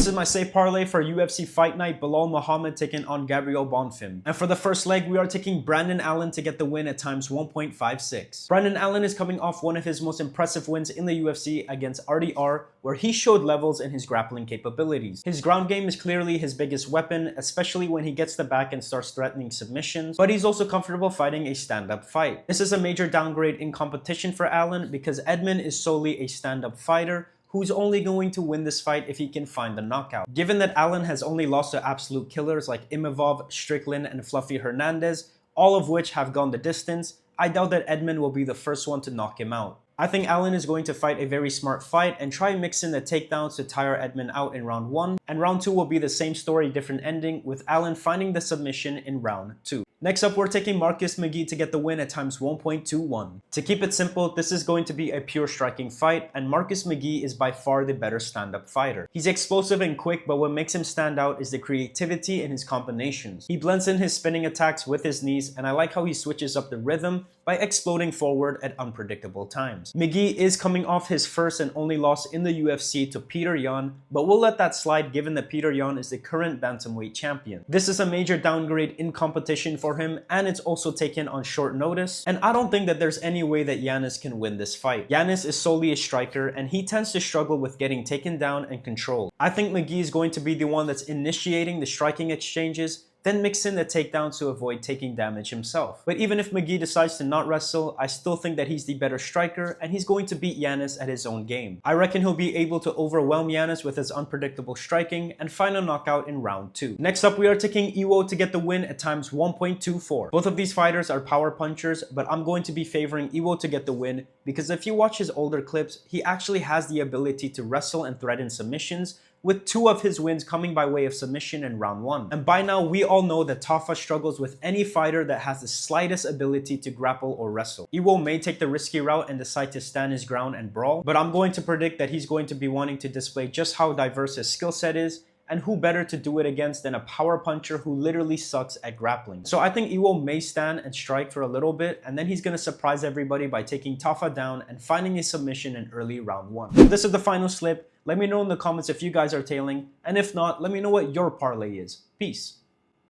This is my safe parlay for UFC Fight Night, Belal Muhammad taking on Gabriel Bonfim. And for the first leg, we are taking Brandon Allen to get the win at times 1.56. Brandon Allen is coming off one of his most impressive wins in the UFC against RDR, where he showed levels in his grappling capabilities. His ground game is clearly his biggest weapon, especially when he gets the back and starts threatening submissions, but he's also comfortable fighting a stand-up fight. This is a major downgrade in competition for Allen because Edmund is solely a stand-up fighter who's only going to win this fight if he can find the knockout. Given that Allen has only lost to absolute killers like Imavov, Strickland, and Fluffy Hernandez, all of which have gone the distance, I doubt that Edmund will be the first one to knock him out. I think Allen is going to fight a very smart fight and try mixing the takedowns to tire Edmund out in round 1, and round 2 will be the same story, different ending, with Allen finding the submission in round 2. Next up, we're taking Marcus McGee to get the win at times 1.21. To keep it simple, this is going to be a pure striking fight, and Marcus McGee is by far the better stand-up fighter. He's explosive and quick, but what makes him stand out is the creativity in his combinations. He blends in his spinning attacks with his knees, and I like how he switches up the rhythm by exploding forward at unpredictable times. McGee is coming off his first and only loss in the UFC to Peter Yan, but we'll let that slide given that Peter Yan is the current bantamweight champion. This is a major downgrade in competition for him, and it's also taken on short notice, and I don't think that there's any way that Yanis can win this fight. Yanis is solely a striker, and he tends to struggle with getting taken down and controlled. I think McGee is going to be the one that's initiating the striking exchanges, then mix in the takedowns to avoid taking damage himself. But even if McGee decides to not wrestle, I still think that he's the better striker and he's going to beat Yanis at his own game. I reckon he'll be able to overwhelm Yanis with his unpredictable striking and find a knockout in round 2. Next up, we are taking Iwo to get the win at times 1.24. Both of these fighters are power punchers, but I'm going to be favoring Iwo to get the win because if you watch his older clips, he actually has the ability to wrestle and threaten submissions, with 2 of his wins coming by way of submission in round 1. And by now, we all know that Tafa struggles with any fighter that has the slightest ability to grapple or wrestle. Iwo may take the risky route and decide to stand his ground and brawl, but I'm going to predict that he's going to be wanting to display just how diverse his skill set is, and who better to do it against than a power puncher who literally sucks at grappling. So I think Iwo may stand and strike for a little bit, and then he's going to surprise everybody by taking Tafa down and finding a submission in early round 1. If this is the final slip, let me know in the comments if you guys are tailing, and if not, let me know what your parlay is. Peace.